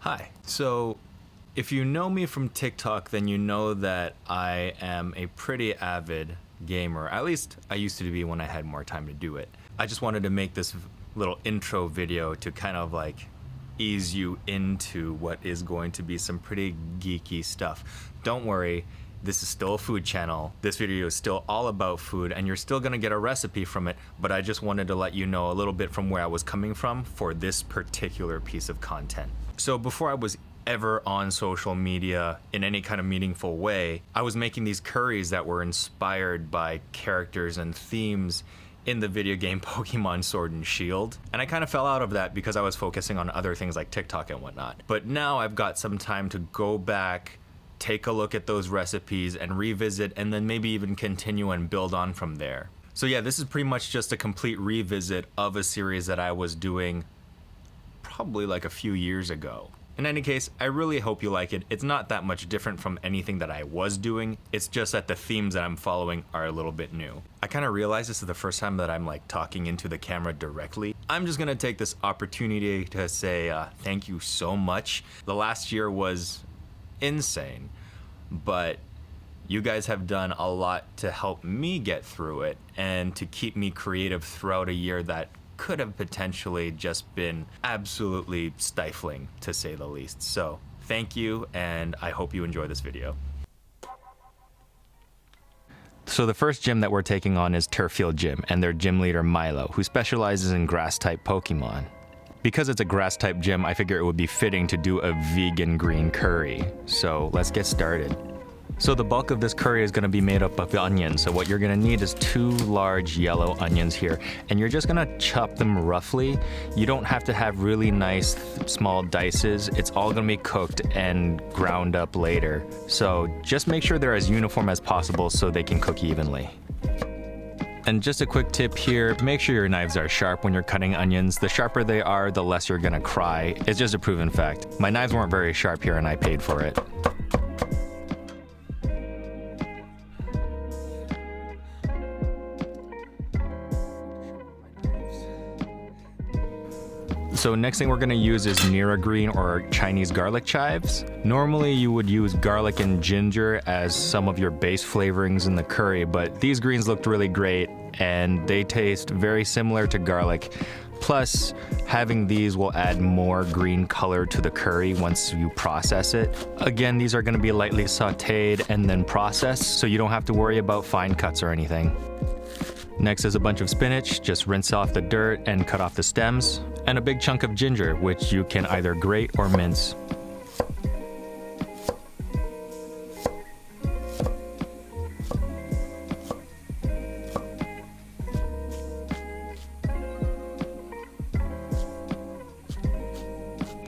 Hi. So, if you know me from TikTok, then you know that I am a pretty avid gamer. At least I used to be when I had more time to do it. I just wanted to make this little intro video to kind of like ease you into what is going to be some pretty geeky stuff. Don't worry, this is still a food channel. This video is still all about food and you're still gonna get a recipe from it, but I just wanted to let you know a little bit from where I was coming from for this particular piece of content. So before I was ever on social media in any kind of meaningful way, I was making these curries that were inspired by characters and themes in the video game Pokemon Sword and Shield. And I kind of fell out of that because I was focusing on other things like TikTok and whatnot. But now I've got some time to go back, take a look at those recipes and revisit, and then maybe even continue and build on from there. So yeah, this is pretty much just a complete revisit of a series that I was doing probably like a few years ago. In any case, I really hope you like it. It's not that much different from anything that I was doing. It's just that the themes that I'm following are a little bit new. I kind of realize this is the first time that I'm like talking into the camera directly. I'm just gonna take this opportunity to say thank you so much. The last year was insane, but you guys have done a lot to help me get through it and to keep me creative throughout a year that could have potentially just been absolutely stifling, to say the least. So thank you, and I hope you enjoy this video. So the first gym that we're taking on is Turffield Gym and their gym leader Milo, who specializes in grass-type Pokemon. Because it's a grass-type gym, I figure it would be fitting to do a vegan green curry. So let's get started. So the bulk of this curry is going to be made up of onions. So what you're going to need is 2 large yellow onions here, and you're just going to chop them roughly. You don't have to have really nice small dices. It's all going to be cooked and ground up later. So just make sure they're as uniform as possible so they can cook evenly. And just a quick tip here, make sure your knives are sharp when you're cutting onions. The sharper they are, the less you're going to cry. It's just a proven fact. My knives weren't very sharp here and I paid for it. So next thing we're gonna use is Nira Green or Chinese garlic chives. Normally you would use garlic and ginger as some of your base flavorings in the curry, but these greens looked really great and they taste very similar to garlic. Plus, having these will add more green color to the curry once you process it. Again, these are gonna be lightly sauteed and then processed, so you don't have to worry about fine cuts or anything. Next is a bunch of spinach. Just rinse off the dirt and cut off the stems. And a big chunk of ginger, which you can either grate or mince.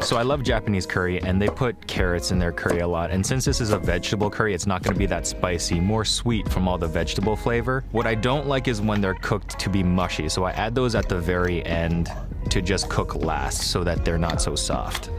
So I love Japanese curry, and they put carrots in their curry a lot. And since this is a vegetable curry, it's not gonna be that spicy, more sweet from all the vegetable flavor. What I don't like is when they're cooked to be mushy. So I add those at the very end to just cook last so that they're not so soft.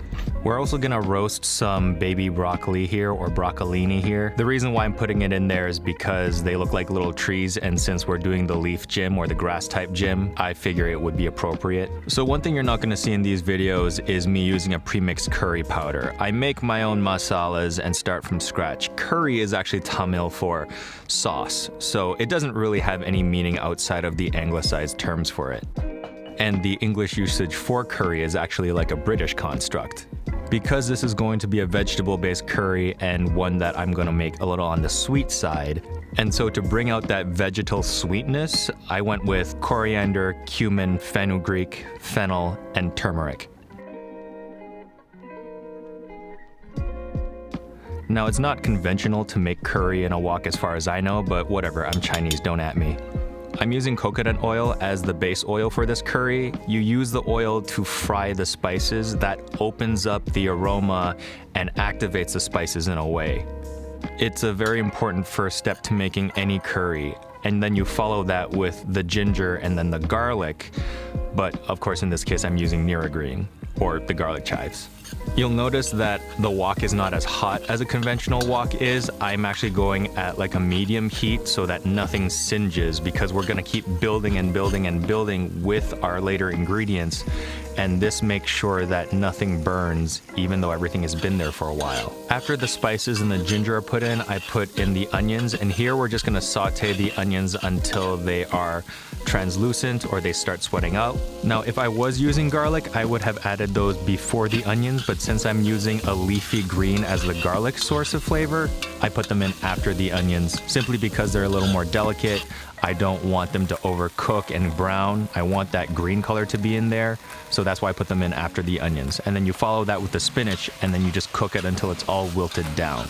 We're also gonna roast some baby broccoli here, or broccolini here. The reason why I'm putting it in there is because they look like little trees, and since we're doing the leaf gym or the grass type gym, I figure it would be appropriate. So one thing you're not gonna see in these videos is me using a premixed curry powder. I make my own masalas and start from scratch. Curry is actually Tamil for sauce, so it doesn't really have any meaning outside of the anglicized terms for it. And the English usage for curry is actually like a British construct. Because this is going to be a vegetable-based curry and one that I'm gonna make a little on the sweet side, and so to bring out that vegetal sweetness, I went with coriander, cumin, fenugreek, fennel, and turmeric. Now, it's not conventional to make curry in a wok as far as I know, but whatever, I'm Chinese, don't at me. I'm using coconut oil as the base oil for this curry. You use the oil to fry the spices. That opens up the aroma and activates the spices in a way. It's a very important first step to making any curry. And then you follow that with the ginger and then the garlic. But of course, in this case, I'm using Nira Green or the garlic chives. You'll notice that the wok is not as hot as a conventional wok is. I'm actually going at like a medium heat so that nothing singes, because we're gonna keep building and building and building with our later ingredients. and this makes sure that nothing burns even though everything has been there for a while. After the spices and the ginger are put in, I put in the onions, and here we're just gonna saute the onions until they are translucent or they start sweating out. Now, if I was using garlic, I would have added those before the onions, but since I'm using a leafy green as the garlic source of flavor, I put them in after the onions, simply because they're a little more delicate. I don't want them to overcook and brown. I want that green color to be in there, so that's why I put them in after the onions. And then you follow that with the spinach, and then you just cook it until it's all wilted down.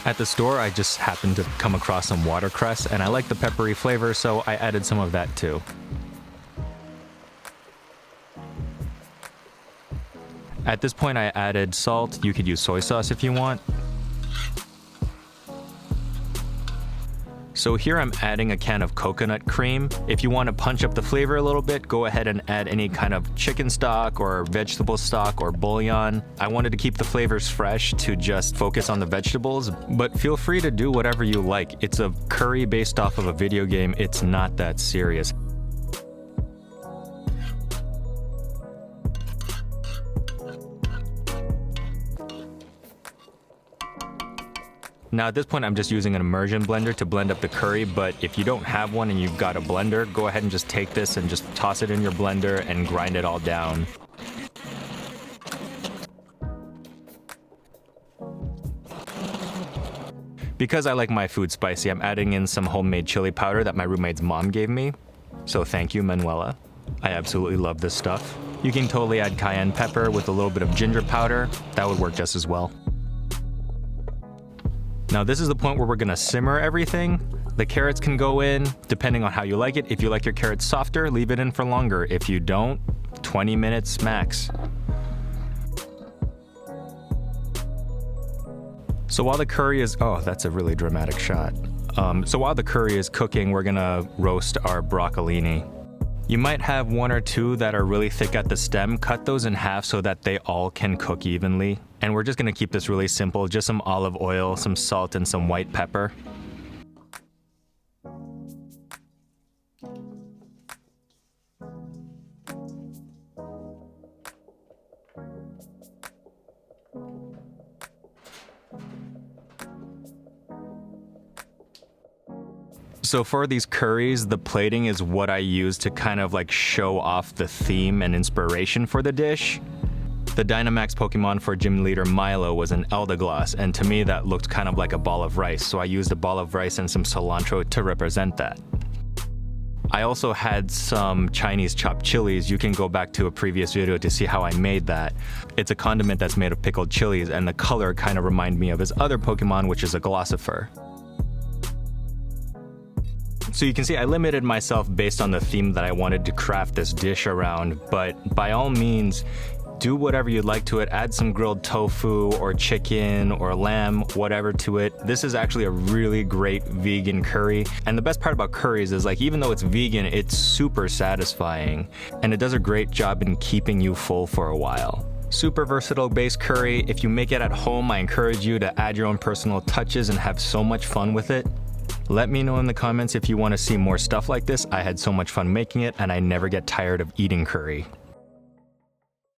At the store, I just happened to come across some watercress, and I like the peppery flavor, so I added some of that too. At this point, I added salt. You could use soy sauce if you want. So here I'm adding a can of coconut cream. If you want to punch up the flavor a little bit, go ahead and add any kind of chicken stock or vegetable stock or bouillon. I wanted to keep the flavors fresh to just focus on the vegetables, but feel free to do whatever you like. It's a curry based off of a video game. It's not that serious. Now at this point, I'm just using an immersion blender to blend up the curry, but if you don't have one and you've got a blender, go ahead and just take this and just toss it in your blender and grind it all down. Because I like my food spicy, I'm adding in some homemade chili powder that my roommate's mom gave me. So thank you, Manuela. I absolutely love this stuff. You can totally add cayenne pepper with a little bit of ginger powder. That would work just as well. Now this is the point where we're gonna simmer everything. The carrots can go in, depending on how you like it. If you like your carrots softer, leave it in for longer. If you don't, 20 minutes max. So while the curry is, oh, that's a really dramatic shot. So while the curry is cooking, we're gonna roast our broccolini. You might have one or two that are really thick at the stem. Cut those in half so that they all can cook evenly. And we're just gonna keep this really simple. Just some olive oil, some salt, and some white pepper. So for these curries, the plating is what I use to kind of like show off the theme and inspiration for the dish. The Dynamax Pokemon for Gym Leader Milo was an Eldergloss, and to me that looked kind of like a ball of rice, so I used a ball of rice and some cilantro to represent that. I also had some Chinese chopped chilies. You can go back to a previous video to see how I made that. It's a condiment that's made of pickled chilies, and the color kind of reminded me of his other Pokemon, which is a Glossifer. So you can see I limited myself based on the theme that I wanted to craft this dish around, but by all means, do whatever you'd like to it. Add some grilled tofu or chicken or lamb, whatever to it. This is actually a really great vegan curry. And the best part about curries is, like, even though it's vegan, it's super satisfying. And it does a great job in keeping you full for a while. Super versatile base curry. If you make it at home, I encourage you to add your own personal touches and have so much fun with it. Let me know in the comments if you want to see more stuff like this. I had so much fun making it, and I never get tired of eating curry.